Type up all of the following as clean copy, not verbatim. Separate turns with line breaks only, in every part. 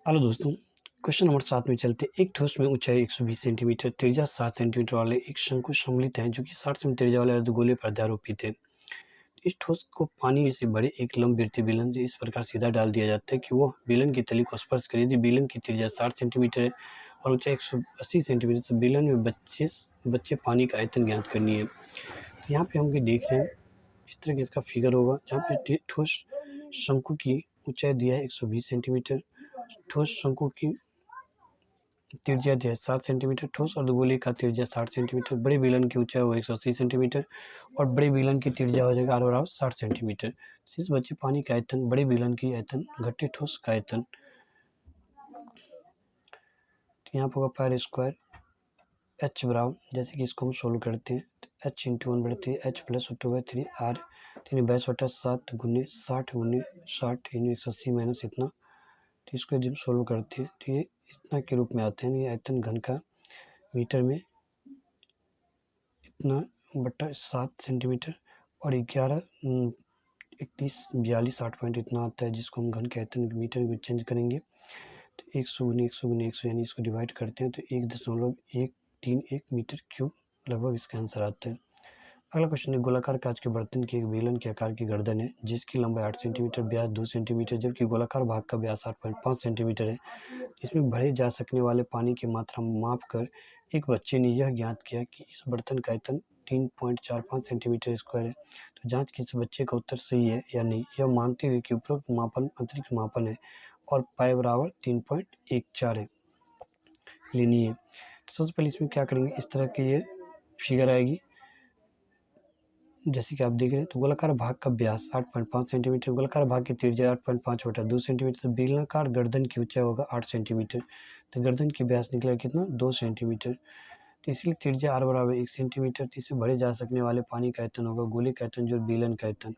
Hello दोस्तों, question number 7 में चलते हैं। एक ठोस में ऊंचाई 120 सेंटीमीटर, त्रिज्या 7 सेंटीमीटर वाले एक शंकु सम्मिलित हैं जो कि 60 सेंटीमीटर त्रिज्या वाले अर्धगोले पर आरोपित है। इस ठोस को पानी से भरे एक लंबवृत्तीय बेलन से इस प्रकार सीधा डाल दिया जाता है कि वह बेलन की तली को स्पर्श करे। यदि बेलन की त्रिज्या 60 सेंटीमीटर है और ऊंचाई 180 सेंटीमीटर, तो बेलन में बच्चे पानी का आयतन ज्ञात करनी है। तो यहाँ पे हम भी देख रहे हैं, इस तरह का इसका फिगर होगा जहाँ पे ठोस शंकु की ऊंचाई दिया है 120 सेंटीमीटर, ठोस शंकु की त्रिज्या दिया है 7 सेंटीमीटर, ठोस अर्धगोले का त्रिज्या 60 सेंटीमीटर, बड़े बेलन की ऊंचाई हो 180 सेंटीमीटर और बड़े बेलन की त्रिज्या हो जाएगा r 60 सेंटीमीटर। शेष बचे पानी का आयतन, बड़े बेलन की आयतन घटे ठोस का आयतन। तो यहाँ पर होगा पायर स्क्वायर एच बराबर, जैसे कि इसको हम सोल्व करते हैं तो h into 1/3 h plus 2/3 r 3/7 गुने 60 गुने 60 यानी 180 माइनस इतना। तो इसको यदि हम सोल्व करते हैं तो ये इतना के रूप में आते हैं। ये आयतन घन का मीटर में इतना बटा 7 सेंटीमीटर और 11 31 42 60 पॉइंट इतना आता है, जिसको हम घन के आयतन मीटर में चेंज करेंगे तो 100 गुने 100 गुने 100 यानी इसको डिवाइड करते हैं तो 1.131 मीटर क्यूब लगभग इसका आंसर आता है। अगला क्वेश्चन है, गोलाकार कांच के बर्तन के एक बेलन के आकार की गर्दन है जिसकी लंबाई 8 सेंटीमीटर, व्यास 2 सेंटीमीटर, जबकि गोलाकार भाग का व्यास 8.5 सेंटीमीटर है। इसमें भरे जा सकने वाले पानी की मात्रा माप कर एक बच्चे ने यह ज्ञात किया कि इस बर्तन का आयतन 3.45 सेंटीमीटर स्क्वायर है। तो जांच की इस बच्चे का उत्तर सही है या नहीं, यह मानते हुए कि उपरोक्त मापन अतिरिक्त मापन है और पाई बराबर 3.14 है, लेनी है। तो सबसे पहले इसमें क्या करेंगे, इस तरह की ये फिगर आएगी जैसे कि आप देख रहे हैं। तो गोलाकार भाग का व्यास 8.5 सेंटीमीटर, गोलाकार भाग की त्रिज्या 8.5/2 सेंटीमीटर, तो बेलनाकार गर्दन की ऊंचाई होगा 8 सेंटीमीटर। तो गर्दन की व्यास निकला कितना 2 सेंटीमीटर। तो इसलिए त्रिज्या r बराबर 1 सेंटीमीटर। तो इसे भरे जा सकने वाले पानी का आयतन होगा गोले का आयतन जो बेलन का आयतन।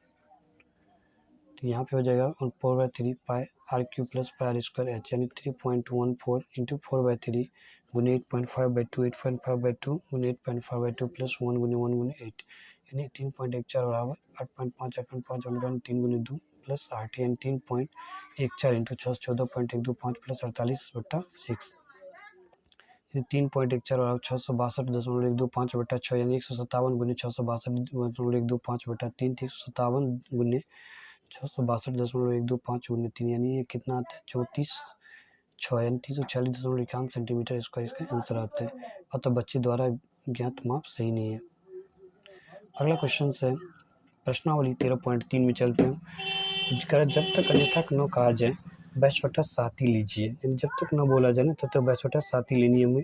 तो यहाँ पे हो जाएगा 4/3 pi r cube plus pi r square h, यानी 3.14 इंटू 4/3 गुने 8.5/2 8.5/2 गुने 8.5/2 प्लस 1 गुने 1 गुने 8 यानी 3.14 बराबर 8.5 8.5 3 गुने 2 प्लस 8 यानी 3.14 इंटू 14.125 प्लस 48/6 यानी 3.14 बराबर 662.125/6 यानी 157 गुने 662.125/3 357 गुने 662.125 यानी ये कितना आता है 34 यानी 346.51 सेंटीमीटर स्क्वायर इसका आंसर आता है। अतः बच्चे द्वारा ज्ञात माप सही नहीं है। अगला क्वेश्चन है प्रश्नावली 13.3 में चलते हैं। जब तक अन्यथा न कहा जाए बैसवटा साथी लीजिए, यानी जब तक न बोला जाए ना तब तक बैसवटा साथी लेनी है हमें।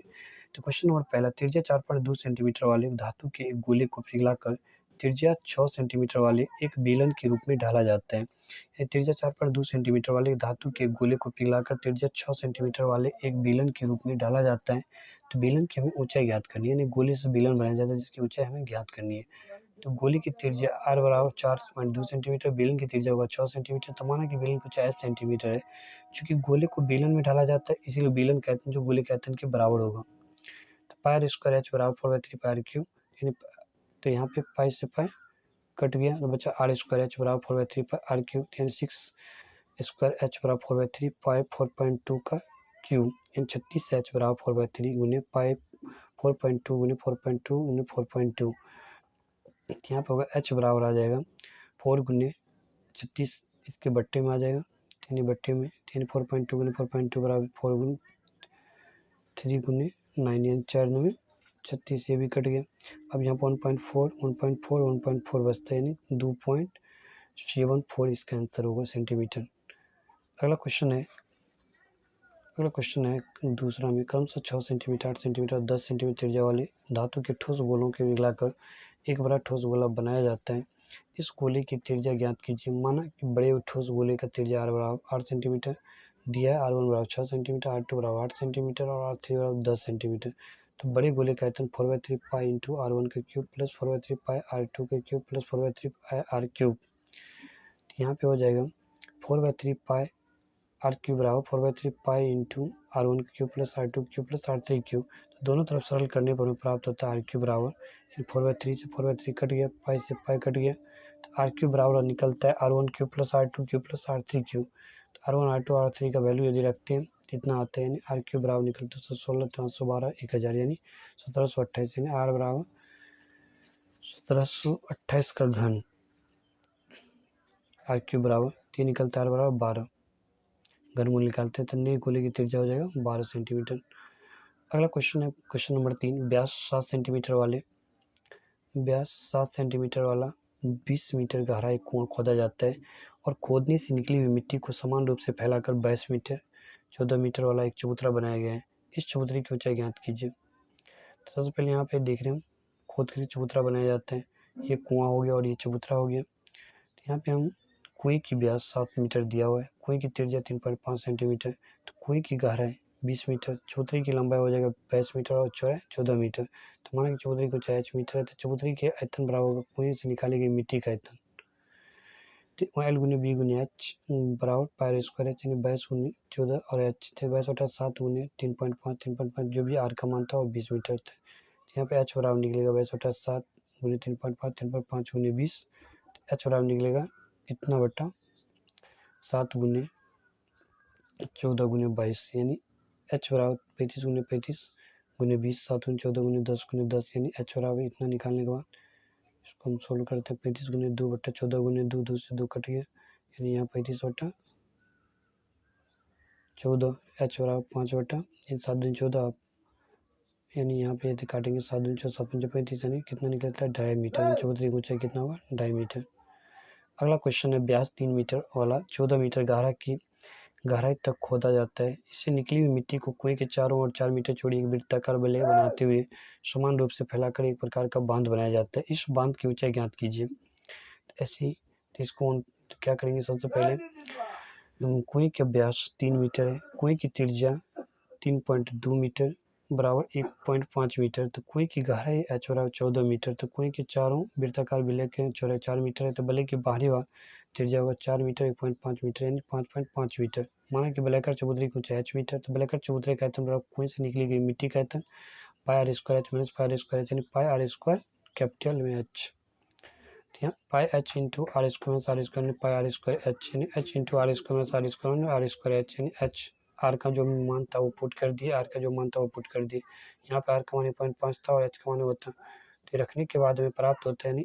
तो क्वेश्चन नंबर पहला, त्रिज्या 4.2 सेंटीमीटर वाले धातु के एक गोले को पिघलाकर त्रिज्या 6 सेंटीमीटर वाले एक बेलन के रूप में ढाला जाता है। त्रिज्या 4.2 सेंटीमीटर वाले धातु के गोले को पिघलाकर त्रिज्या 6 सेंटीमीटर वाले एक बेलन के रूप में ढाला जाता है। तो बेलन की हमें ऊंचाई ज्ञात करनी है, यानी गोले से बेलन बनाया जाता है जिसकी ऊंचाई हमें ज्ञात करनी है। तो गोले की त्रिज्या r बराबर 4.2 सेंटीमीटर, बेलन की त्रिज्या होगा 6 सेंटीमीटर। तो माना कि बेलन की ऊंचाई 8 सेंटीमीटर है, चूंकि गोले को बेलन में ढाला जाता है इसीलिए बेलन का आयतन जो गोले के आयतन के बराबर होगा। तो पाई स्क्वायर एच बराबर 4/3 पाई क्यू, यानी तो यहाँ पे पाई से पाई कट गया तो बचा r स्क्वायर एच बराबर 4/3 पाई आर क्यूब, यानी 6 स्क्वायर एच बराबर 4/3 पाई 4.2 का क्यूब, यानी 36 एच बराबर 4/3 गुने पाई 4.2 गुने 4.2 गुने 4.2। यहाँ पे होगा एच बराबर आ जाएगा 4 गुने 36 इसके बट्टे में आ जाएगा, यानी बट्टे में 4.2 गुने 4.2 बराबर 4 गुने 3 गुने 9 यानी 4 में 36, ये भी कट गया। अब यहाँ पर 1.4 बचता है, यानी 2.74 इसका आंसर होगा सेंटीमीटर। अगला क्वेश्चन है दूसरा में, क्रमशः 6 सेंटीमीटर 8 सेंटीमीटर 10 सेंटीमीटर त्रिज्या वाले धातु के ठोस गोलों के पिघलाकर एक बड़ा ठोस गोला बनाया जाता है। इस गोले की त्रिज्या ज्ञात कीजिए। माना कि बड़े ठोस गोले का त्रिज्या r बराबर 8 सेंटीमीटर दिया है, r1 बराबर 6 सेंटीमीटर, r2 बराबर 8 सेंटीमीटर और r3 बराबर 10 सेंटीमीटर। तो बड़े गोले का आयतन 4/3 पाई इंटू r1 का क्यूब प्लस 4/3 पाई r2 का क्यूब प्लस 4/3 पाई r क्यूब। तो यहाँ पे हो जाएगा 4/3 पाई आर क्यूब बराबर 4/3 pi into r1 cube plus r2 cube plus r3 cube. तो दोनों तरफ सरल करने पर प्राप्त होता है r क्यूब बराबर 4/3 से 4/3 कट गया, पाई से पाई कट गया, तो r क्यूब बराबर निकलता है r1 cube plus r2 cube plus r3 cube. तो r1 r2 r3 का वैल्यू यदि रखते हैं कितना आता है, यानी आर क्यूब बराबर निकलता है 16, 512, 1000, यानी 1728, यानी आर बराबर 1728 का घन। आर क्यूब बराबर 3 निकलता है, आर बराबर 12, घनमूल निकालते हैं तो नई गोले की त्रिज्या हो जाएगा 12 सेंटीमीटर। अगला क्वेश्चन है क्वेश्चन नंबर 3, व्यास 7 सेंटीमीटर वाला 20 मीटर गहरा एक कुआं खोदा जाता है और खोदने से निकली हुई मिट्टी को समान रूप से फैलाकर 22 मीटर 14 मीटर वाला एक चबूतरा बनाया गया है। इस चबूतरे की ऊंचाई ज्ञात कीजिए। तो सबसे पहले यहाँ पे देख रहे हैं खोद के लिए चबूतरा बनाया जाता है, ये कुआं हो गया और ये चबूतरा हो गया। तो यहाँ पे हम कुएं की व्यास 7 मीटर दिया हुआ है, कुएं की त्रिज्या 3.5 सेंटीमीटर, तो कुएं की गहराई 20 मीटर, चबूतरे की लंबाई हो जाएगा 22 मीटर और चौड़ाई 14 मीटर। तो माना कि चबूतरे की ऊंचाई 8 मीटर है, तो चबूतरे के आयतन बराबर होगा कुएं से निकाली गई मिट्टी का आयतन। तो एल गुने बी गुने एच बराबर पाई स्क्वायर एच, यानी 22 गुने 14 और एच थे 22 बटा 7 गुने 3.5 जो भी आर का मान था वो 20 मीटर थे। तो यहाँ पे एच बराबर निकलेगा 22 बटा 7 गुने 3.5 गुने 20, एच बराबर निकलेगा इतना बटा 7 गुने 14 गुने 22, यानी एच बराबर 35 गुने 35 गुने 20, 7 गुने 14 गुने 10 यानी एच बराबर इतना निकालने के बाद इसको हम सोल्व करते हैं। 35 गुने 2 बटा 14 गुने 2, 2 से 2 कट गया, यानी यहाँ 35 बटा 14, एच बराबर 5 बटा 7 दूनी 14, यानी यहाँ पे यदि काटेंगे 7 दूनी 14 7 पंजे 35, यानी कितना निकलता है 2.5 मीटर, यानी चबूतरे की ऊंचाई कितना होगा 2.5 मीटर। अगला क्वेश्चन है व्यास 3 मीटर वाला 14 मीटर गहराई तक खोदा जाता है। इससे निकली हुई मिट्टी को कुएं के चारों ओर 4 मीटर चौड़ी एक वृत्ताकार बल्ले बनाते हुए समान रूप से फैलाकर एक प्रकार का बांध बनाया जाता है। इस बांध की ऊंचाई ज्ञात कीजिए। ऐसी तो इसको हम क्या करेंगे, सबसे पहले कुएं का व्यास 3 मीटर है, कुएं की त्रिज्या 3.2 मीटर बराबर 1.5 मीटर, तो कुएं की गहराई एच बराबर 14 मीटर, तो कुएं के चारों वृत्ताकार बल्ले के चौड़ाई 4 मीटर है, तो बल्ले की बाहरी भाग त्रिज्या होगा 4 मीटर 1.5 मीटर, यानी 5.5 मीटर। माना कि बल्लेकर चबूतरे की ऊंचाई एच मीटर, तो बल्लेकर चबूतरे का आयतन बराबर कुएं से निकली गई मिट्टी का आयतन pi r square h minus pi r square h, यानी पाई आर स्क्वायर कैपिटल में एच, यहाँ pi h into r square pi r square h, यानी h into r square r square h, यानी एच आर का जो मान था वो पुट कर दिए, आर का जो मान था वो पुट कर दिए। यहाँ पे आर का मान 1.5 था और एच का मान होता, तो रखने के बाद हमें प्राप्त होता है, यानी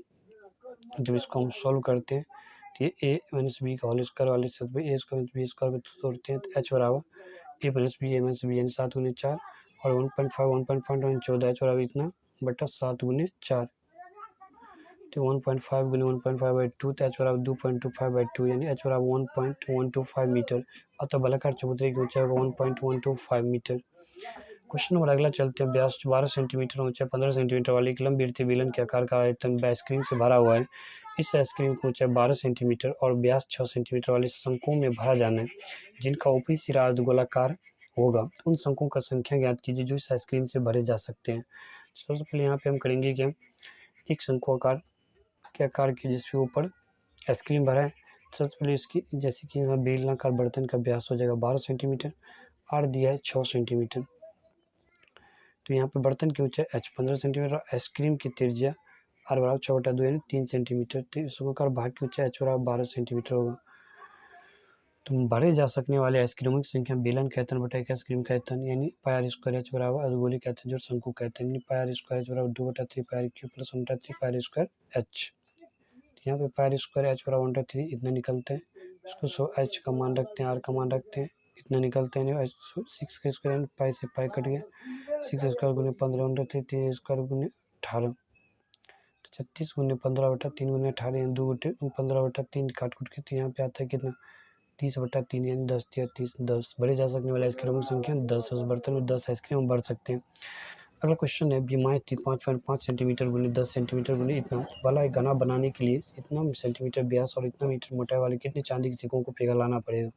जब इसको हम सोल्व करते हैं तो ये ए माइनस बी का होल स्क्वायर वाले साथ ए स्क्वायर बी स्क्वायर में तोड़ते हैं, तो एच बराबर ए माइनस बी यानी 7 गुने 4 और 1.5 14, एच बराबर इतना बटा 7 गुने 4, तो 1.5 गुने 1.5/2, तो एच बराबर 2.25/2, यानी एच बराबर 1.125 मीटर। अतः बलाकार चबूतरे की ऊंचाई होगा 1.125 मीटर। क्वेश्चन नंबर अगला चलते हैं। व्यास 12 सेंटीमीटर ऊंचाई 15 सेंटीमीटर वाली एक लंबी बेलन के आकार का आयतन आइसक्रीम से भरा हुआ है। इस आइसक्रीम की ऊंचाई 12 सेंटीमीटर और व्यास 6 सेंटीमीटर वाले शंकुओं में भरा जाना है, जिनका ऊपरी सिरा अर्धगोलाकार होगा। उन शंकुओं का संख्या ज्ञात कीजिए जो इस आइसक्रीम से भरे जा सकते हैं। सबसे पहले यहाँ पे हम करेंगे कि एक शंकु आकार के आकार की जिसके ऊपर आइसक्रीम भरा है, सबसे पहले इसकी जैसे कि यहाँ बेलनाकार बर्तन का व्यास हो जाएगा 12 सेंटीमीटर, आर दिया है 6 सेंटीमीटर, तो यहाँ पे बर्तन की ऊंचाई एच 15 सेंटीमीटर और आइसक्रीम की त्रिज्या आर बराबर 6/2 यानी 3 सेंटीमीटर, तो इसको आकार भाग की ऊंचाई एच बराबर 12 सेंटीमीटर होगा। तो भरे जा सकने वाले आइसक्रीमों की संख्या बेलन का आयतन बटा एक आइसक्रीम का आयतन, यानी पाई आर स्क्वायर एच बराबर अर्धगोलिक आयतन जो शंकु का आयतन, यानी पाई आर स्क्वायर एच बराबर 2/3 pi r cube plus 1/3 pi r square h. यहाँ पे पाई आर स्क्वायर एच बराबर 1/3 इतना निकलते हैं, इसको एच का मान रखते हैं, आर का मान रखते हैं, इतना निकलते हैं। 6 का स्क्वायर पाई से पाई कट गया, 6 स्क्वायर गुने 15 1/3 3 स्क्वायर गुने 18, तो 36 गुने 15/3 गुने 18 2 15/3 काट कुट के, तो यहाँ पे आता है कितना 30/3 यानी 10 या 30 10 भरे जा सकने वाले आइसक्रीमों की संख्या 10 है। उस बर्तन में 10 आइसक्रीम भर सकते हैं। अगला क्वेश्चन है बीमाएँ थी 5.5 सेंटीमीटर गुने 10 सेंटीमीटर गुने इतना वाला एक घना बनाने के लिए इतना सेंटीमीटर व्यास और इतना मीटर मोटाई वाले कितने चांदी के सिक्कों को पिघलाना पड़ेगा।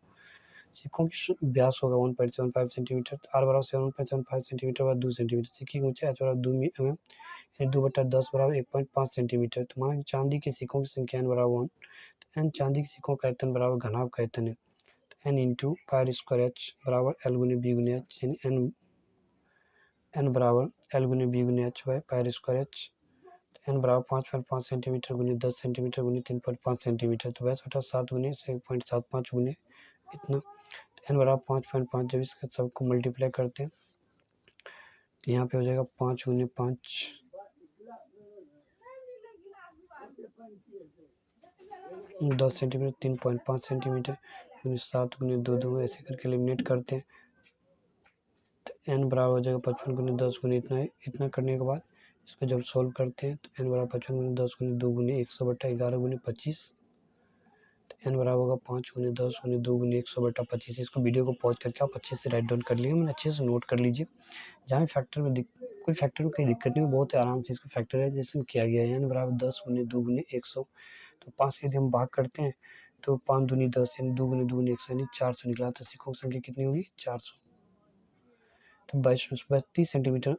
सिक्कों की व्यास होगा 1.75 सेंटीमीटर, आर बराबर 7.75 सेंटीमीटर बराबर 2 सेंटीमीटर, सिक्के की ऊंचाई बराबर 2 mm यानी 2/10 बराबर 1.5 सेंटीमीटर। तो माना कि चांदी के सिक्कों की संख्या n बराबर 1, तो n चांदी के सिक्कों का आयतन बराबर घनाभ का आयतन है, तो n into pi r square h बराबर एल गुने बी गुने एच, यानी n बराबर एल गुने बी गुने h by pi r square h, n बराबर 5.5 सेंटीमीटर गुने 10 सेंटीमीटर गुने 3.5 सेंटीमीटर, तो 22/7 गुने 1.75 गुने इतना, n बराबर 5.5, जब इसका सबको मल्टीप्लाई करते हैं तो यहाँ पे हो जाएगा 5 गुने 5 10 सेंटीमीटर, 3.5 सेंटीमीटर, 7 गुने 2 2, ऐसे करके एलिमिनेट करते हैं तो n बराबर हो जाएगा 55 गुने 10 गुने इतना करने के बाद इसको जब सोल्व करते हैं तो n बराबर 55 गुने 10 गुने 2 गुने 100/11 गुने 25, तो n बराबर होगा 5 गुने 10 गुने 2 गुने 100/25। इसको वीडियो को पॉज करके आप अच्छे से राइट डाउन कर लीजिए, मैंने अच्छे से नोट कर लीजिए। जहाँ फैक्टर में कोई फैक्टर में कोई दिक्कत नहीं, बहुत आराम से इसको फैक्टराइजेशन किया गया है। n बराबर 10 गुने 2 गुने 100, तो 5 से यदि हम भाग करते हैं तो 5 दूनी 10 यानी 2 गुने 2 गुने 100 यानी 400 निकला। तो सिक्कों की संख्या कितनी होगी? 400। तो 32 सेंटीमीटर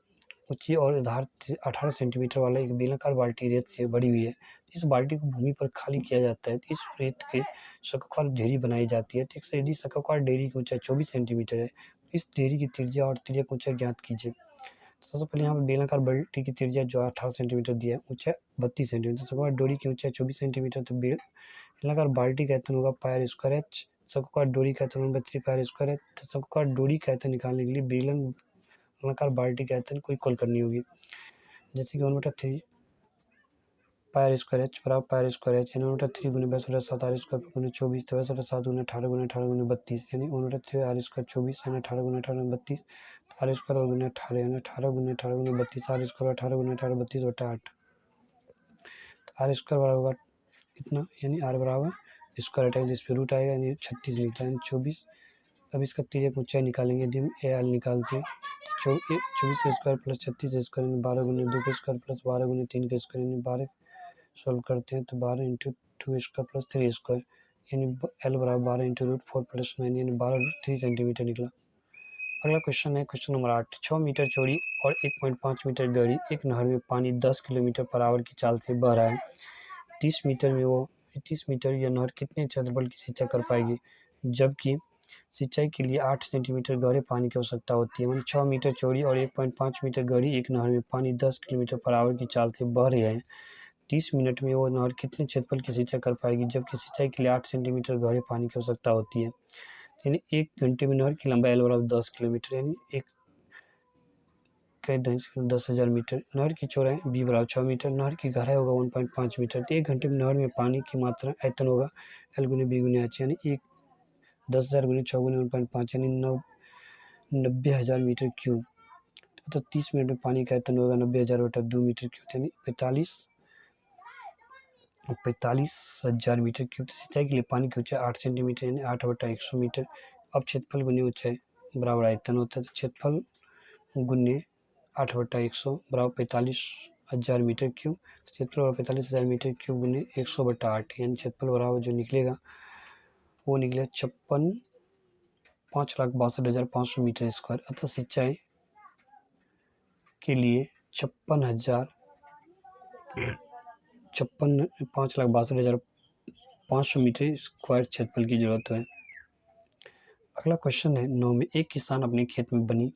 ऊंची और आधार 18 सेंटीमीटर वाला एक बेलनाकार बाल्टी रेत से भरी हुई है। इस बाल्टी को भूमि पर खाली किया जाता है। इस रेत के शंक्वाकार ढेरी बनाई जाती है। ठीक से, यदि शंक्वाकार ढेरी की ऊंचाई 24 सेंटीमीटर है, इस ढेरी की त्रिज्या और त्रिज्या की ऊंचाई ज्ञात कीजिए। सबसे पहले यहाँ पर बेलनाकार बाल्टी की त्रिज्या जो 18 सेंटीमीटर दिया है, ऊंचाई 32 सेंटीमीटर, शंक्वाकार डोरी की ऊंचाई 24 सेंटीमीटर, तो बेलनाकार बाल्टी का आयतन होगा पायर स्क्वायर एच, शंक्वाकार डोरी का आयतन होगा 3 पायर स्क्वायर एच। तो शंक्वाकार डोरी का आयतन निकालने के लिए बेलनाकार बाल्टी के आयतन को इक्वल करनी होगी, जैसे कि 1/3 पायर स्क्वायर एच बराबर पायर स्क्वायर एच यानी 1/3 गुने 22/7 आर स्क्वायर गुने 24, तो 22/7 गुने 18 गुने 18 गुने 32 यानी 1/3 आर स्क्वायर 24 यानी 18 गुने 18 गुने 32, आर स्क्वायर गुने 18 यानी 18 गुने 18 गुने 32, आर स्क्वायर 18 गुने 18 32/8। तो आर स्क्वायर बराबर होगा इतना, यानी आर बराबर स्क्वायर हटाएंगे जिस पर रूट आएगा यानी 36 निकला यानी 24। अब इसका त्रिज्या की ऊंचाई निकालेंगे, यदि हम ए आर निकालते हैं तो 24 का स्क्वायर प्लस 36 का स्क्वायर यानी 12 गुने 2 का स्क्वायर प्लस 12 गुने 3 का स्क्वायर यानी 12 सॉल्व करते हैं तो 12 इंटू 2 स्क्वायर प्लस 3 स्क्वायर यानी एल बराबर 12 इंटू रूट 4 प्लस 9 यानी 12√3 सेंटीमीटर निकला। अगला क्वेश्चन है क्वेश्चन नंबर 8। 6 मीटर चौड़ी और 1.5 मीटर गहरी एक नहर में पानी 10 किलोमीटर पर आवर की चाल से बह रहा है। 30 मीटर यह नहर कितने क्षेत्रफल की सिंचाई कर पाएगी, जबकि सिंचाई के लिए 8 सेंटीमीटर गहरे पानी की आवश्यकता होती है। 6 मीटर चौड़ी और 1.5 मीटर गहरी एक नहर में पानी 10 किलोमीटर पर आवर की चाल से बह रहे हैं। 30 मिनट में वो नहर कितने क्षेत्रफल की सिंचाई कर पाएगी, जबकि सिंचाई के लिए 8 सेंटीमीटर गहरे पानी की आवश्यकता होती है। यानी 1 घंटे में नहर की लंबाई एल बराबर 10 किलोमीटर यानी 10,000 मीटर। नहर की चौड़ाई बी बराबर 6 मीटर। नहर की गहराई होगा 1.5 मीटर। तो 1 घंटे में नहर में पानी की मात्रा आयतन होगा एल गुने बी गुने एच यानी 10,000 गुने 6 गुने 1.5 यानी 90,000 मीटर क्यूब। तो 30 मिनट में पानी का आयतन होगा 90,000/2 मीटर क्यूब यानी 45,000 मीटर क्यूब। सिंचाई के लिए पानी की ऊंचाई 8 सेंटीमीटर यानी 8/100 मीटर। अब क्षेत्रफल गुने ऊंचाई बराबर आयतन होता है, तो क्षेत्रफल गुने 8/100 बराबर 45,000 मीटर क्यूब। क्षेत्रफल बराबर 45,000 मीटर क्यूब गुने 100/8 यानी क्षेत्रफल बराबर जो निकलेगा वो निकलेगा 5,62,500 मीटर स्क्वायर। अतः सिंचाई के लिए 5,62,500 मीटर स्क्वायर क्षेत्रफल की जरूरत है। अगला क्वेश्चन है 9 में। एक किसान अपने खेत में बनी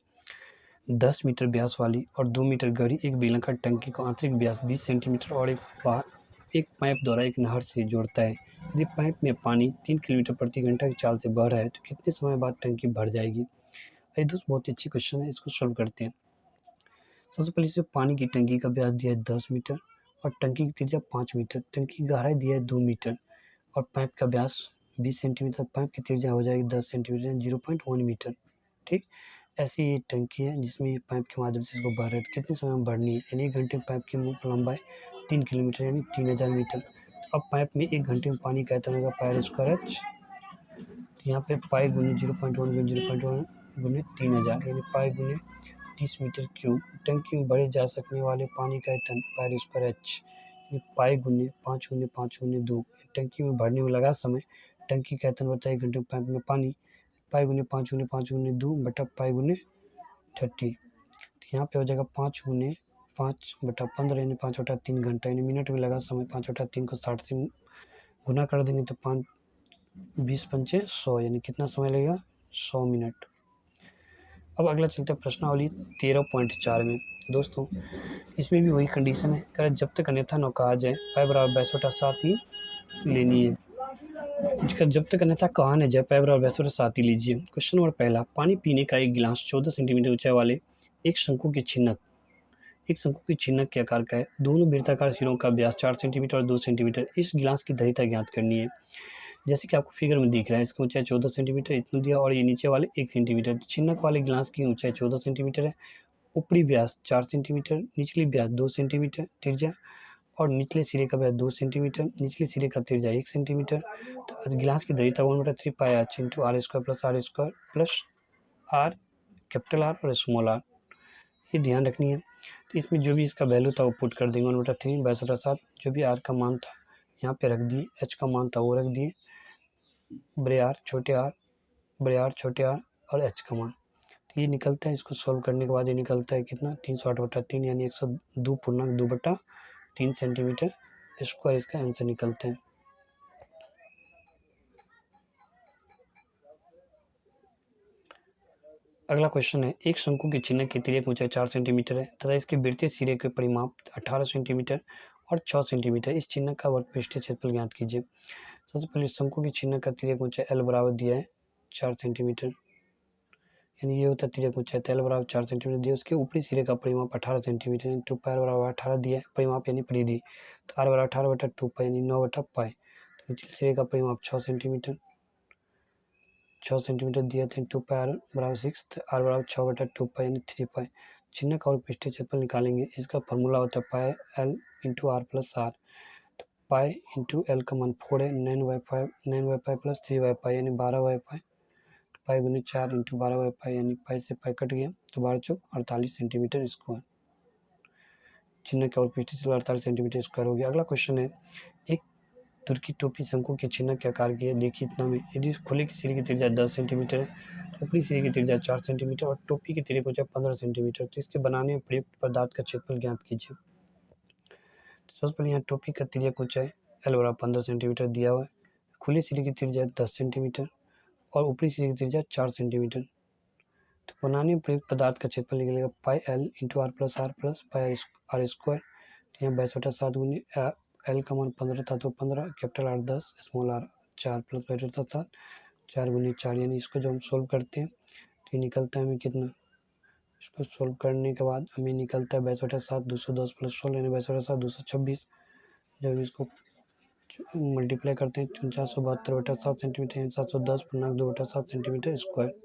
10 मीटर व्यास वाली और 2 मीटर गहरी एक बेलनाकार टंकी को आंतरिक व्यास 20 सेंटीमीटर और एक पाइप द्वारा एक नहर से जोड़ता है। यदि पाइप में पानी 3 किलोमीटर प्रति घंटा की चाल से बह रहा है तो कितने समय बाद टंकी भर जाएगी। ये दोस्त बहुत ही अच्छी क्वेश्चन है, इसको सॉल्व करते हैं। सबसे पहले से पानी की टंकी का व्यास दिया है 10 मीटर और टंकी की त्रिज्या 5 मीटर। टंकी की गहराई दिया है 2 मीटर और पाइप का व्यास 20 सेंटीमीटर। पाइप की त्रिज्या हो जाएगी 10 सेंटीमीटर 0.1 मीटर। ठीक, ऐसी ये टंकी है जिसमें ये पाइप के माध्यम से इसको भर रहे हैं। तो कितने समय में भरनी है, यानी 1 घंटे में पाइप की लंबाई 3 किलोमीटर यानी 3,000 मीटर। अब पाइप में 1 घंटे में पानी का आयतन होगा पायर स्क्वायर एच। तो यहाँ पे पाई गुने 0.1 गुने 0.1 गुने 3,000 यानी पाई गुने 30 मीटर क्यूब। टंकी में भरे जा सकने वाले पानी का आयतन पायर स्क्वायर एच पाई गुने 5 गुने 5 गुने 2। टंकी में भरने में लगा समय टंकी का आयतन होता है 1 घंटे में पाइप में पानी पाई गुने 5 गुने 5 गुने 2 बटा पाई गुने 30। तो यहाँ पे हो जाएगा 5 गुने 5/15 यानी 5/3 घंटा यानी मिनट में लगा समय 5/3 को 60 से गुना कर देंगे तो 5 20 पंचे 100 यानी कितना समय लगेगा 100 मिनट। अब अगला चलते हैं प्रश्नावली 13.4 में। दोस्तों इसमें भी वही कंडीशन है, जब तक अन्यथा नौका आ जाए पाई बराबर 22/7 ही लेनी है। जब तक अन्यथा कहा न जाए पैबरा और वैसोरस साथी लीजिए। क्वेश्चन नंबर पहला, पानी पीने का एक गिलास 14 सेंटीमीटर ऊंचाई वाले एक शंकु की छिन्नक के आकार का है। दोनों वृत्ताकार सिरों का व्यास 4 सेंटीमीटर और 2 सेंटीमीटर। इस गिलास की दरिता ज्ञात करनी है। जैसे कि आपको फिगर में दिख रहा है, इसकी ऊंचाई 14 सेंटीमीटर इतना दिया और ये नीचे वाले 1 सेंटीमीटर। छिन्नक वाले गिलास की ऊंचाई 14 सेंटीमीटर है, ऊपरी व्यास 4 सेंटीमीटर, निचली व्यास 2 सेंटीमीटर त्रिज्या और निचले सिरे का व्यास 2 सेंटीमीटर, निचले सिरे का त्रिज्या 1 सेंटीमीटर। तो गिलास की दरिता 1/3 pi r into r square plus r capital r और स्मॉल आर, ये ध्यान रखनी है। तो इसमें जो भी इसका वैल्यू था वो पुट कर देंगे 1/3 62/7। जो भी आर का मान था यहाँ पे रख दिए, एच का मान था वो रख दिए, बड़े आर छोटे आर और एच का मान। तो ये निकलता है, इसको सॉल्व करने के बाद ये निकलता है कितना 308/3 यानी 102.2 सेंटीमीटर स्क्वायर इसका आंसर निकलता है। अगला क्वेश्चन है, एक शंकु की छिन्नक की तिर्यक ऊंचाई 4 सेंटीमीटर है तथा इसके वृत्तीय सिरे के परिमाप 18 सेंटीमीटर और 6 सेंटीमीटर। इस छिन्नक का वर्ग पृष्ठीय क्षेत्रफल ज्ञात कीजिए। सबसे पहले शंकु की छिन्नक का तिर्यक ऊंचाई एल बराबर दिया है 4 सेंटीमीटर, यानी ये होता है तिर्यक ऊंचाई। तो एल बराबर 4 सेंटीमीटर दिया, उसके ऊपरी सिरे का परिमाप 18 सेंटीमीटर यानी 2 पाई बराबर 18 दिया है परिमाप यानी परिधि। तो आर बराबर 18/2 पाई यानी 9/पाई। तो निचले सिरे का परिमाप 6 सेंटीमीटर दिया था, 2 पाई आर बराबर 6, आर बराबर 6/2 पाई यानी 3 पाई। छिन्नक और पृष्ठीय क्षेत्रफल निकालेंगे। इसका फॉर्मूला होता है pi l into r plus r. तो पाई इंटू एल का मान 4 है, 9/5 प्लस 3/पाई यानी 12/पाई। पाई गुनी 4 इंटू 12/पाई यानी पाई से पाई कट गया तो 12 चौक 48 सेंटीमीटर स्क्वायर। छिन्नक और पृष्ठीय क्षेत्रफल 48 सेंटीमीटर स्क्वायर हो गया। अगला क्वेश्चन है, एक तुर्की टोपी शंकु के छिन्नक के आकार की है। देखिए इतना में, यदि खुले की सिरे की त्रिज्या 10 सेंटीमीटर है, ऊपरी सिरे की त्रिज्या 4 सेंटीमीटर और टोपी की तिर्यक ऊंचाई 15 सेंटीमीटर, तो इसके बनाने में प्रयुक्त पदार्थ का क्षेत्रफल ज्ञात कीजिए। तो सबसे पहले यहाँ टोपी का तिर्यक ऊंचाई एल बराबर 15 सेंटीमीटर दिया हुआ है, खुले सिरे की त्रिज्या 10 सेंटीमीटर और ऊपरी सिरे की त्रिज्या 4 सेंटीमीटर। तो बनाने में प्रयुक्त पदार्थ का क्षेत्रफल निकलेगा pi l into r plus pi r square. तो यहाँ 22/7 गुनी एल का मान 15 था तो 15, capital r 10, small r 4 plus 22/7 4 गुनी 4, यानी इसको जब हम सोल्व करते हैं तो ये निकलता है हमें कितना। इसको सोल्व करने के बाद हमें निकलता है 22/7 210 प्लस 16 यानी 22/7 226। जब इसको मल्टीप्लाई करते हैं 4972/7 सेंटीमीटर यानी 710.2/7 सेंटीमीटर स्क्वायर।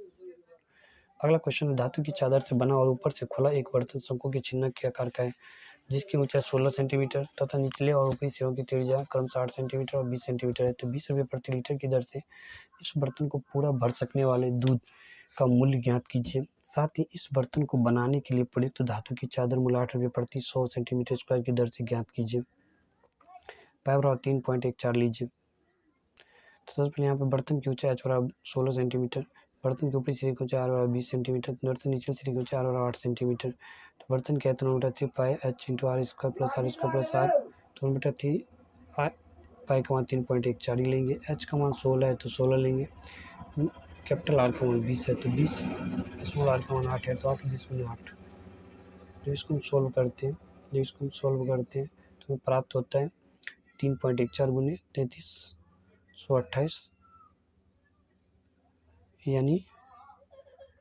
अगला क्वेश्चन है, धातु की चादर से बना और ऊपर से खुला एक बर्तन शंकु के छिन्नक के आकार का है, जिसकी ऊंचाई 16 सेंटीमीटर तथा निचले और ऊपरी सिरों की त्रिज्या क्रमशः 8 सेंटीमीटर और 20 सेंटीमीटर है। तो 20 रुपये प्रति लीटर की दर से इस बर्तन को पूरा भर सकने वाले दूध का मूल्य ज्ञात कीजिए। साथ ही इस बर्तन को बनाने के लिए प्रयुक्त धातु की चादर मूल्य 8 रुपये प्रति 100 सेंटीमीटर स्क्वायर की दर से ज्ञात कीजिए। पाई बराबर 3.14 लीजिए। तो सबसे पहले यहाँ पे बर्तन की ऊंचाई h बराबर 16 सेंटीमीटर, बर्तन के ऊपरी सिरे की ऊंचाई r बराबर 20 सेंटीमीटर, बर्तन निचले सिरे की ऊंचाई r बराबर 8 सेंटीमीटर। तो बर्तन के आयतन 1/3 pi h into r square plus r, तो 1/3 पाई का मान 3.14 ही लेंगे, h का मान 16 है तो 16 लेंगे, कैपिटल आर का मान 20 है तो 20, स्मॉल आर का मान 8 है तो 8 20 गुना 8। जब इसको हम सोल्व करते हैं तो हमें प्राप्त होता है 3.14 गुने 3328 यानी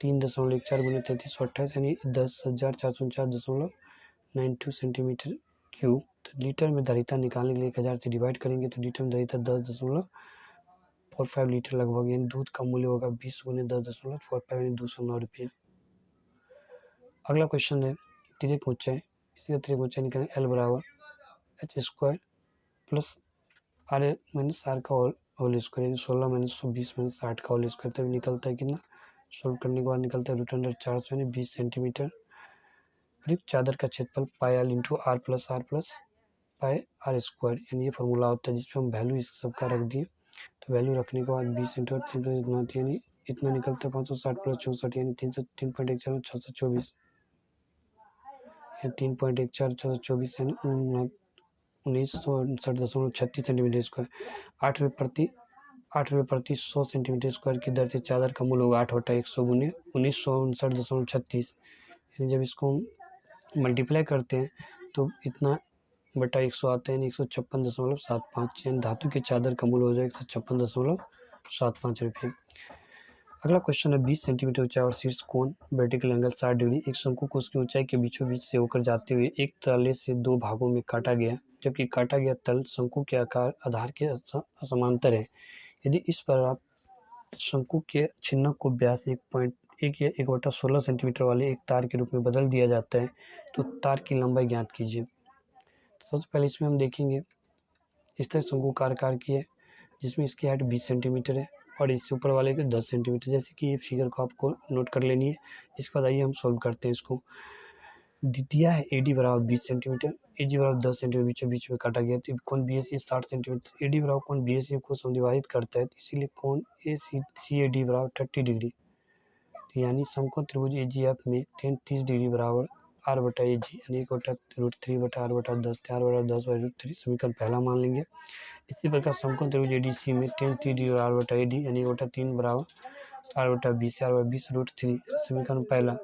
3.14 गुने 3328 यानी 10,449.92 सेंटीमीटर क्यूब। तो लीटर में धारिता निकालने के लिए 1000 से डिवाइड करेंगे तो लीटर में धारिता 10.45 लीटर लगभग, यानी दूध का मूल्य होगा 20 गुने 10.45 यानी 209 रुपये। अगला क्वेश्चन है, तिर्यक ऊंचाई, इसी का तिर्यक ऊंचाई निकालें एल बराबर h square plus r minus r का होल स्क्वायर यानी 16 माइनस 20 माइनस 8 का होल स्क्वायर, तभी निकलता है कितना। सोल्व करने के बाद निकलता है √400 यानी 20 सेंटीमीटर। प्रयुक्त चादर का क्षेत्रफल pi l into r plus pi r square, यानी ये फॉर्मूला होता है जिसपे हम वैल्यू इस सबका रख दिए। तो वैल्यू रखने के बाद 20 इंटू 3 यानी इतना निकलता है 560 प्लस 64 यानी 3.14 624 या 3.14 624 यानी 1969.36 सेंटीमीटर स्क्वायर। 8 रुपये प्रति 100 सेंटीमीटर स्क्वायर की दर से चादर का मूल्य होगा 8/100 गुने 1969.36, यानी जब इसको मल्टीप्लाई करते हैं तो इतना बटा 100 आते हैं, यानी 156.75, यानी धातु की चादर का मूल्य हो जाएगा 156.75 रुपये। अगला क्वेश्चन है 20 सेंटीमीटर ऊंचाई और शीर्ष कोण वर्टिकल एंगल 60 डिग्री एक शंकु को उसकी ऊंचाई के बीचों बीच से होकर जाते हुए एक तले से दो भागों में काटा गया, जबकि काटा गया तल शंकु के आधार के समांतर है। यदि इस पर आप शंकु के छिन्नक को व्यास 1.1 या 1/16 सेंटीमीटर वाले एक तार के रूप में बदल दिया जाता है, तो तार की लंबाई ज्ञात कीजिए। तो सबसे पहले इसमें हम देखेंगे इस तरह शंकुकार आकार की है, जिसमें इसकी हाइट 20 सेंटीमीटर है और इससे ऊपर वाले के 10 सेंटीमीटर, जैसे कि ये फिगर को आपको नोट कर लेनी है। इसके बाद आइए हम सॉल्व करते हैं इसको। दिया है ए डी बराबर 20 सेंटीमीटर, ए जी बराबर 10 सेंटीमीटर, बीचों बीच में काटा गया, तो कोण B S C 60 centimetre, A D बराबर कोण बी एस सी को समद्विभाजित करता है, इसीलिए कोण ए सी ए डी बराबर 30 डिग्री। तो यानी समकोण त्रिभुज ए जी एफ में 30 डिग्री बराबर आर बटा ए जी, यानी 1/√3 बटा आर बटा 10, 4/10/√3 समीकरण पहला मान लेंगे। इसी प्रकार समकोण त्रिभुज ए डी सी में 10 डिग्री आर बटा ए डी, यानी 1/3 बराबर आर बटा 20, आर/20√3 समीकरण पहला।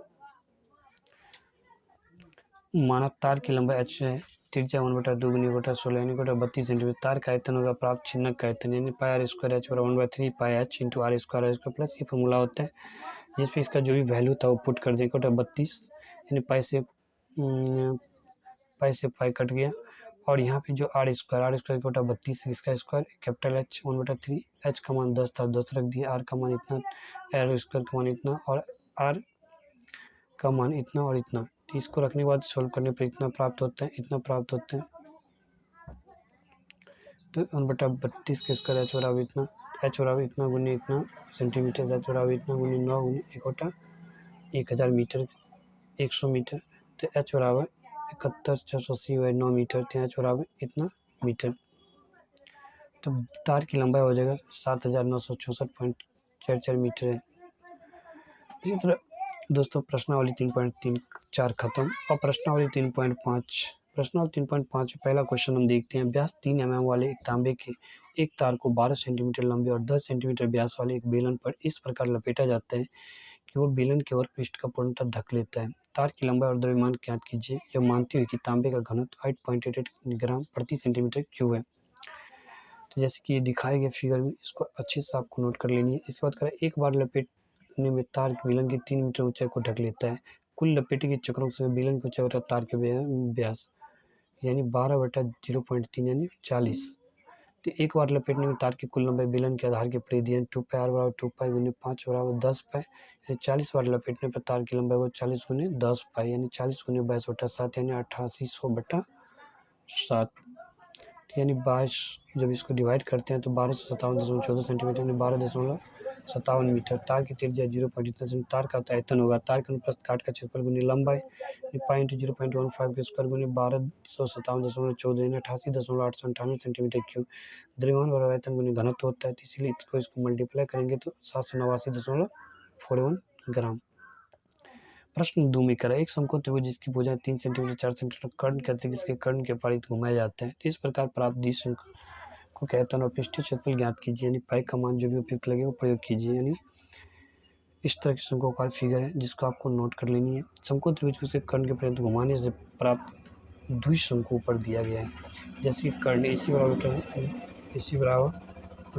माना तार की लंबाई h है, त्रिज्या 1/2 गुनी 1/16 यानी 1/32 सेंटीमीटर। तार का आयतन होगा प्राप्त छिन्नक का आयतन, यानी पाई आर स्क्वायर एच बराबर 1/3 pi h into r square plus ये फॉर्मूला होता है, जिसपे इसका जो भी वैल्यू था वो पुट कर दें। 1/32 यानी पाई से पाई कट गया, और यहाँ पे जो आर स्क्वायर 1/32 इसका स्क्वायर कैपिटल एच 1/3, एच का मान 10 था 10 रख दिया, आर का मान इतना, आर स्क्वायर का मान इतना और आर का मान इतना और इतना। तो इसको रखने के बाद सोल्व करने पर इतना प्राप्त होता है, इतना प्राप्त होता है। तो 1/32 के स्क्वायर एच बराबर इतना, एच बराबर इतना गुने इतना सेंटीमीटर, एच बराबर इतना गुने 9 गुने 1/1000 मीटर 100 मीटर। तो एच बराबर 71,680/9 मीटर, तो एच बराबर इतना मीटर। तो तार की लंबाई हो जाएगा 7,964.44 मीटर है। इसी तरह दोस्तों प्रश्नावली 3.34 खत्म। और प्रश्नावली 3.5 पहला क्वेश्चन हम देखते हैं। व्यास 3 mm वाले एक तांबे के एक तार को 12 सेंटीमीटर लंबे और 10 सेंटीमीटर व्यास वाले एक बेलन पर इस प्रकार लपेटा जाता है कि वो बेलन के वर्क पृष्ठ का पूर्णतः ढक लेता है। तार की लंबाई और द्रव्यमान ज्ञात कीजिए, यह मानते हुए कि तांबे का घनत्व 8.88 ग्राम प्रति सेंटीमीटर क्यूब है। तो जैसे कि ये दिखाए गए फिगर में, इसको अच्छे से आपको नोट कर लेनी है। इसके बाद करें, एक बार लपेटने में तार बेलन की 3 मीटर ऊंचाई को ढक लेता है। कुल लपेटे के चक्रों से बेलन की ऊंचाई बटा तार के व्यास, यानी 12/0.3 यानी 40। तो एक बार लपेटने में तार की कुल लंबाई बेलन के आधार के परिधि यानी 2 पाई आर बराबर 2 पाई गुने 5 बराबर 10 पाई, यानी 40 बार लपेटने पर तार की लंबाई को 40 गुने 10 पाई यानी 40 गुने 22/7 यानी 8800/7। यानी 22 जब इसको डिवाइड करते हैं तो 1257.14 सेंटीमीटर यानी 12.57 मीटर। तार की त्रिज्या 0.इतना तार का आयतन होगा, तार के अनुप्रस्थ काट का क्षेत्रफल गुने लंबाई पाई इंटू 0.15 के स्क्वायर गुने 1257.14 यानी 88.898 सेंटीमीटर क्यूब। द्रव्यमान बराबर आयतन गुने घनत्व होता है, तो इसीलिए इसको मल्टीप्लाई करेंगे तो 789.41 ग्राम। प्रश्न 2 में करा, एक समकोण त्रिभुज जिसकी भुजाएं 3 सेंटीमीटर 4 सेंटीमीटर कर्ण के अतिरिक्त इसके कर्ण के पारित घुमाया जाता है। इस प्रकार प्राप्त द्विशंकु को आयतन और पृष्ठीय क्षेत्रफल ज्ञात कीजिए, यानी पाई का मान जो भी उपयुक्त लगे वो प्रयोग कीजिए। यानी इस तरह के शंकुकार फिगर है जिसको आपको नोट कर लेनी है। समकोण त्रिभुज को उसके कर्ण के पर्यंत घुमाने से प्राप्त द्विशंकु ऊपर दिया गया है, जैसे कि कर्ण इसी बराबर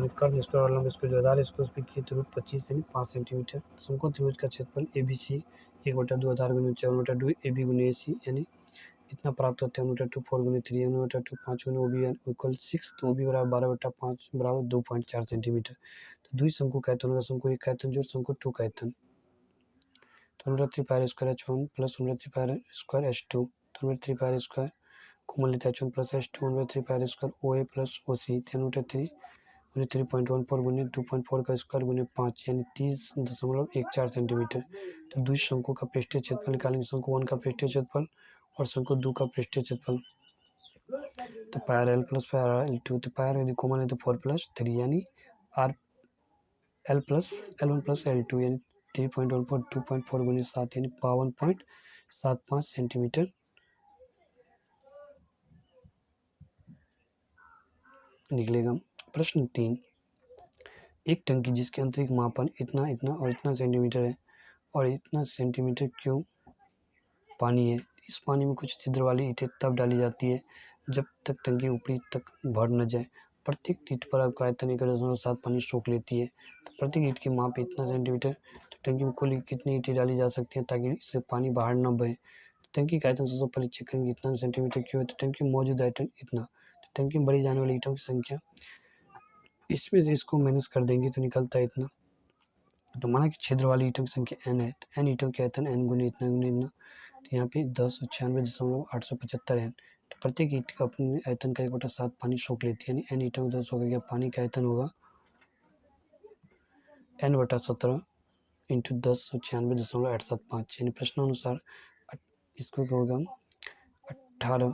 कर्ण स्क्वायर और लंब स्क्वायर जो आधार है इसको उस पर किए तो √25 यानी 5 सेंटीमीटर। समकोण त्रिभुज का क्षेत्रफल ए बी सी 1/2 आधार गुने ऊंचाई 1/2 ए बी गुने ए सी यानी इतना प्राप्त होता है 1/2 4 गुने 3 1/2 5 गुने ओ बी इक्वल 6, तो ओ बी बराबर 12/5 बराबर 2.4 सेंटीमीटर। तो द्विशंकु का आयतन होगा शंकु 1 का आयतन जोड़ शंकु 2 का आयतन, तो √3 pi square h1 plus √3 pi square h2, तो √3 पाई स्क्वायर को मान लेते हैं h1 प्लस h2 √3 pi square o a plus o c, 3 गुने 3.14 गुने 2.4 का स्क्वायर गुने 5 यानी 30.14 सेंटीमीटर। तो द्विशंकु का पृष्ठीय क्षेत्रफल निकालेंगे, शंकु 1 का पृष्ठीय क्षेत्रफल और शंकु 2 का पृष्ठीय क्षेत्रफल। तो pi r l plus pi r l two, तो पाई आर यदि कॉमन है तो 4 + 3 यानी are l plus L 1 plus L 2 यानी 3.14 2.4 गुने 7 यानी 52.75 सेंटीमीटर निकलेगा। प्रश्न 3, एक टंकी जिसके आंतरिक मापन इतना इतना और इतना सेंटीमीटर है और इतना सेंटीमीटर क्यूब पानी है। इस पानी में कुछ छिद्र वाली ईंटें तब डाली जाती है जब तक टंकी ऊपरी तक भर न जाए। प्रत्येक ईंट पर आपका आयतन 1.7 पानी सोख लेती है। तो प्रत्येक ईंट की माप इतना सेंटीमीटर। तो टंकी में कुल कितनी ईंटें डाली जा सकती हैं ताकि इससे पानी बाहर न बहे। टंकी का आयतन सबसे पहले चेक करेंगे इतना सेंटीमीटर क्यों है। तो टंकी में मौजूद आयतन इतना। तो टंकी में भरी जाने वाली ईंटों की संख्या, इसमें से इसको माइनस कर देंगे तो निकलता है इतना। तो माना कि छिद्र वाली ईंटों की संख्या n है, तो n ईंटों के आयतन n गुने इतना गुने इतना। तो यहाँ पे 1096.875 n। तो प्रत्येक ईंट का अपने आयतन का 1/7 पानी सोख लेती है, यानी n ईंटों में 10 होकर गया। पानी का आयतन होगा n/17 इंटू 1096.875, यानी प्रश्नानुसार इसको क्या होगा 18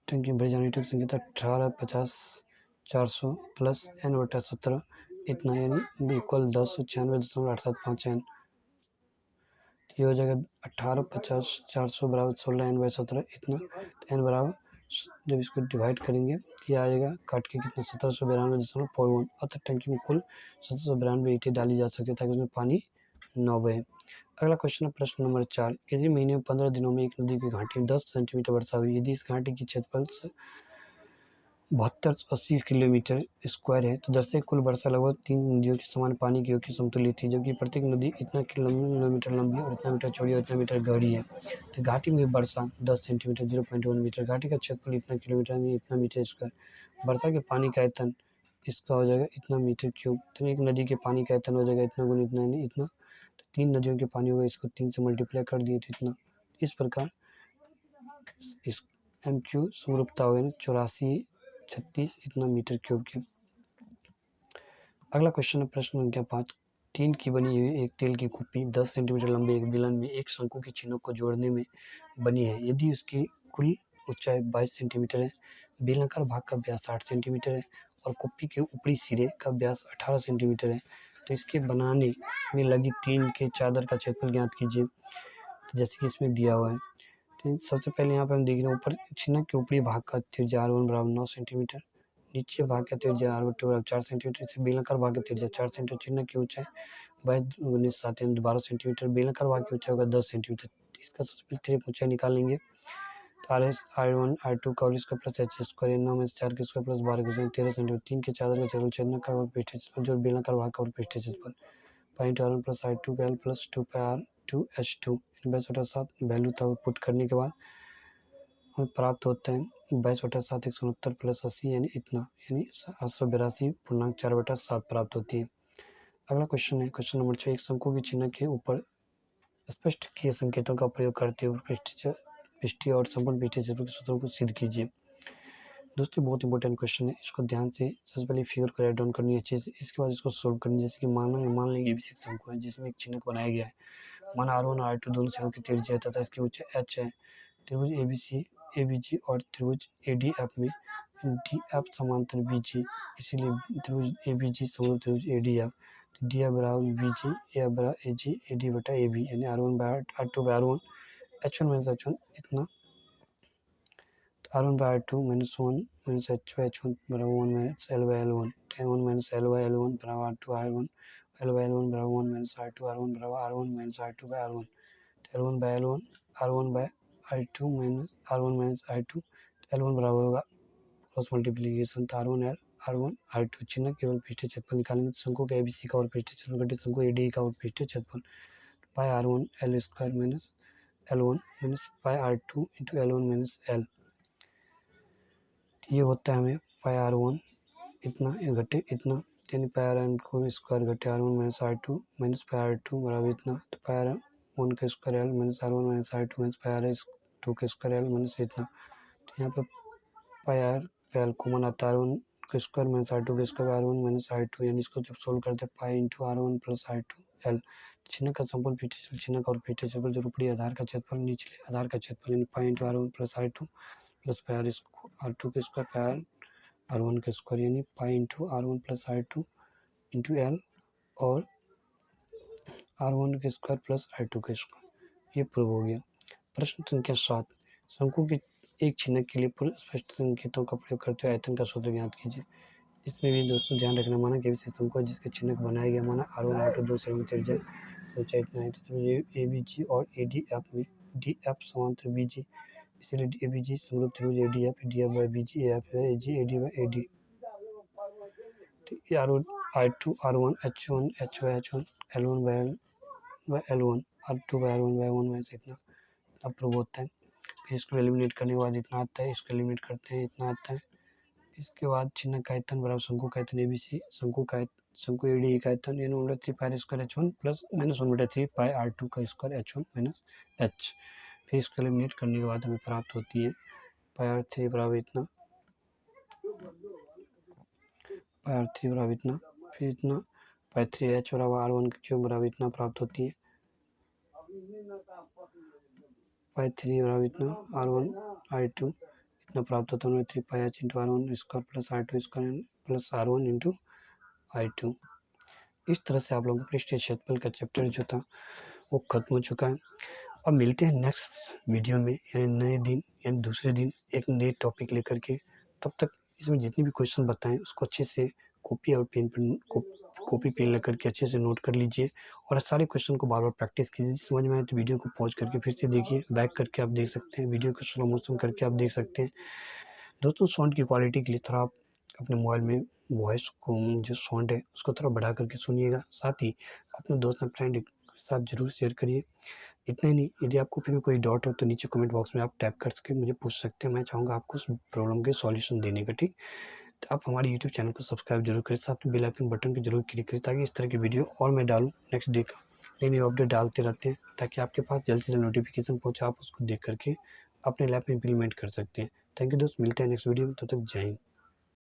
टंकी भरी जाने की संख्या 18 50 400 प्लस n/17 इतना, यानी इक्वल 1096.875 n। ये हो जाएगा 18 50 400 बराबर 16 n/17 इतना। तो n बराबर, जब इसको डिवाइड करेंगे तो ये आएगा काट के कितना 1792.41। अतः टंकी में कुल 1792 ईंटें डाली जा सकती है ताकि उसमें पानी न बहे। अगला क्वेश्चन है प्रश्न नंबर 4। किसी महीने में 15 दिनों में एक नदी की घाटी में 10 सेंटीमीटर वर्षा हुई। यदि इस घाटी की क्षेत्रफल 7280 किलोमीटर स्क्वायर है तो दर्शाए कुल वर्षा लगभग 3 नदियों के समान पानी की योग की समतुल्य थी, जबकि प्रत्येक नदी इतना किलोमीटर लंबी और इतना मीटर चौड़ी और इतना मीटर गहरी है। तो घाटी में वर्षा 10 सेंटीमीटर 0.1 मीटर, घाटी का क्षेत्रफल इतना किलोमीटर यानी इतना मीटर स्क्वायर। वर्षा के पानी का आयतन इसका हो जाएगा इतना मीटर क्यूब। तो एक नदी के पानी का आयतन हो जाएगा इतना गुना इतना यानी इतना। तो 3 नदियों के पानी होगा, इसको 3 से मल्टीप्लाई कर दिए तो इतना। इस प्रकार इस एम क्यू समरूपता हो गई 8436 इतना मीटर क्यूब के। अगला क्वेश्चन है प्रश्न संख्या 5। टीन की बनी हुई एक तेल की कुप्पी 10 सेंटीमीटर लंबे एक बेलन में एक शंकु की चिन्हों को जोड़ने में बनी है। यदि उसकी कुल ऊंचाई 22 सेंटीमीटर है, बेलनाकार भाग का व्यास 60 सेंटीमीटर है और कुप्पी के ऊपरी सिरे का व्यास 18 सेंटीमीटर है, तो इसके बनाने में लगी टीन के चादर का क्षेत्रफल ज्ञात कीजिए। तो जैसे कि इसमें दिया हुआ है, तो सबसे पहले यहाँ पे हम देख रहे हैं ऊपर छिन्नक के ऊपरी भाग का त्रिज्या R1 बराबर 9 सेंटीमीटर, नीचे भाग का त्रिज्या R2 बराबर 4 सेंटीमीटर, इसे बेलनाकार भाग का त्रिज्या 4 सेंटीमीटर, चिन्ह की ऊंचाई 22 × 7 12 सेंटीमीटर, बेलनाकार भाग की ऊंचाई होगा 10 सेंटीमीटर। इसका सबसे पहले त्रिज्या ऊंचाई निकालेंगे तो R1 R2 का whole square plus h square 9 में से 4 के स्क्वायर प्लस 12 के 13 सेंटीमीटर। 3 के चादर का क्षेत्रफल छिन्नक और पृष्ठीय क्षेत्रफल जो बेलनाकार भाग का और पृष्ठीय क्षेत्रफल pi into R1 plus R2 का L प्लस 2 पाई R2 H2 22/7 वैल्यू था पुट करने के बाद हमें प्राप्त होते हैं 22/7 169 प्लस 80 यानी इतना, यानी 882.4/7 प्राप्त होती है। अगला क्वेश्चन है क्वेश्चन नंबर 6। एक शंकु की चिन्ह के ऊपर स्पष्ट किए संकेतों का प्रयोग करते हुए पृष्ठीय और संपूर्ण पृष्ठीय क्षेत्र के सूत्रों को सिद्ध कीजिए। दोस्तों बहुत इंपॉर्टेंट क्वेश्चन है, इसको ध्यान से सबसे पहले फिगर को राइट डाउन करनी है अच्छे से, इसके बाद इसको सोल्व करनी है। जैसे कि मान लेंगे ABC शंकु है जिसमें एक चिन्ह बनाया गया है। माना R1 और R2 दोनों सिरों की त्रिज्या है तथा इसकी ऊंचाई h है। त्रिभुज ABC ABG और त्रिभुज ADF में DF समांतर BG, इसीलिए त्रिभुज ABG समांतर त्रिभुज ADF। तो DF बराबर BG, AF बराबर AG, AD बटा AB, यानी R1 by R2 by R1 H1 minus H1 इतना। तो R1 by R2 minus 1 minus H by H1 बराबर 1 minus L by L1, 1 minus L by L1 बराबर R2 R1, L by L1 बराबर 1 minus R2 R1 बराबर R1 minus R2 by R1, L1 by L1 R1 by I2 minus R1 minus I2, L1 बराबर होगा cross multiplication तो R1 R2। चिन्ह केवल पृष्ठीय क्षेत्रफल निकालेंगे तो शंकु के ABC का और पृष्ठीय क्षेत्रफल घटे शंकु AD का और पृष्ठीय क्षेत्रफल पाई R1 L square minus L1 minus pi R2 into L1 minus L। ये होता है हमें पाई R1 इतना घटे इतना, यानी पाई R1 को स्क्वायर घटे R1 minus R2 minus pi R2 बराबर इतना। तो पाई R1 का square L minus R1 minus R2 minus pi R2 का स्क्वायर L माइनस इतना। तो यहाँ पर पाई R L कॉमन आता है R1 का स्क्वायर माइनस R2 का स्क्वायर R1 माइनस R2, यानी इसको जब सोल्व करते हैं pi into R1 plus R2 L। चिन्ह का संपूर्ण पृष्ठीय क्षेत्रफल चिन्ह का और पृष्ठीय क्षेत्रफल जो ऊपरी आधार का क्षेत्रफल निचले आधार का क्षेत्रफल, यानी pi into R1 plus R2 plus pi R2 के स्क्वायर पाई R1 के स्क्वायर, यानी pi into R1 plus R2 into L और R1 के स्क्वायर प्लस R2 के स्क्वायर। ये प्रूव हो गया। प्रश्न संख्या 7। शंकु के एक चिन्ह के लिए पूर्व स्पष्ट संकेतों का प्रयोग करते हुए आयतन का सूत्र ज्ञात कीजिए। इसमें भी दोस्तों ध्यान रखना, माना कि विशेष शंकु है जिसके चिन्ह बनाया गया, माना R1 R2 दो सिरों की त्रिज्या ऊंचाई इतना है, तो ABG और ADF में डी एफ समांतर बी जी, इसलिए ए बी जी समरूप त्रिभुज a d f by b g, a f है a g, a d by a d. R two r one h one h by h one, l one by l one, r two by r one by one में से इतना approve होता है। फिर इसको eliminate करने के बाद इतना आता है, इसको एलिमिनेट करते हैं इतना आता है। इसके बाद चिन्ह का आयतन बराबर शंकु का आयतन ए बी सी, शंकु ए डी का आयतन एन बटा 3 pi square h one plus minus 1/3 pi r two का square h one minus h. फिर इसको एलिमिनेट करने के बाद हमें प्राप्त होती है पाई आर थ्री बराबर इतना, पाई आर थ्री बराबर इतना, फिर इतना पाई थ्री एच बराबर आर वन क्यूब बराबर इतना प्राप्त होती है, पाई थ्री बराबर इतना आर वन आर टू इतना प्राप्त होता है 3 pi h into r one square plus r two square plus r one into I two. इस तरह से आप लोगों का पृष्ठीय क्षेत्रफल का चैप्टर जो था वो खत्म हो चुका है। अब मिलते हैं नेक्स्ट वीडियो में, यानी नए दिन यानी दूसरे दिन एक नए टॉपिक लेकर के। तब तक इसमें जितने भी क्वेश्चन बताएं उसको अच्छे से कॉपी और पेन पर कॉपी पेन लेकर के अच्छे से नोट कर लीजिए और सारे क्वेश्चन को बार बार प्रैक्टिस कीजिए। समझ में आए तो वीडियो को पॉज करके फिर से देखिए, बैक करके आप देख सकते हैं, वीडियो को स्लो मोशन करके आप देख सकते हैं। दोस्तों साउंड की क्वालिटी के लिए थोड़ा आप अपने मोबाइल में वॉइस को जो साउंड है उसको थोड़ा बढ़ा करके सुनिएगा, साथ ही अपने दोस्त और फ्रेंड के साथ ज़रूर शेयर करिए। इतना ही नहीं, यदि आपको फिर भी कोई डाउट हो तो नीचे कमेंट बॉक्स में आप टाइप करके मुझे पूछ सकते हैं, मैं चाहूँगा आपको उस प्रॉब्लम के सॉल्यूशन देने का। ठीक, तो आप हमारे यूट्यूब चैनल को सब्सक्राइब जरूर करें, साथ में बेल आइकन बटन को जरूर क्लिक करें ताकि इस तरह की वीडियो और मैं डालूँ नेक्स्ट डे का नई नई अपडेट डालते रहते हैं, ताकि आपके पास जल्द से जल्द नोटिफिकेशन पहुँचे, आप उसको देख करके अपने लैब में इम्प्लीमेंट कर सकते हैं। थैंक यू दोस्त, मिलते हैं नेक्स्ट वीडियो में, तब तक जय हिंद।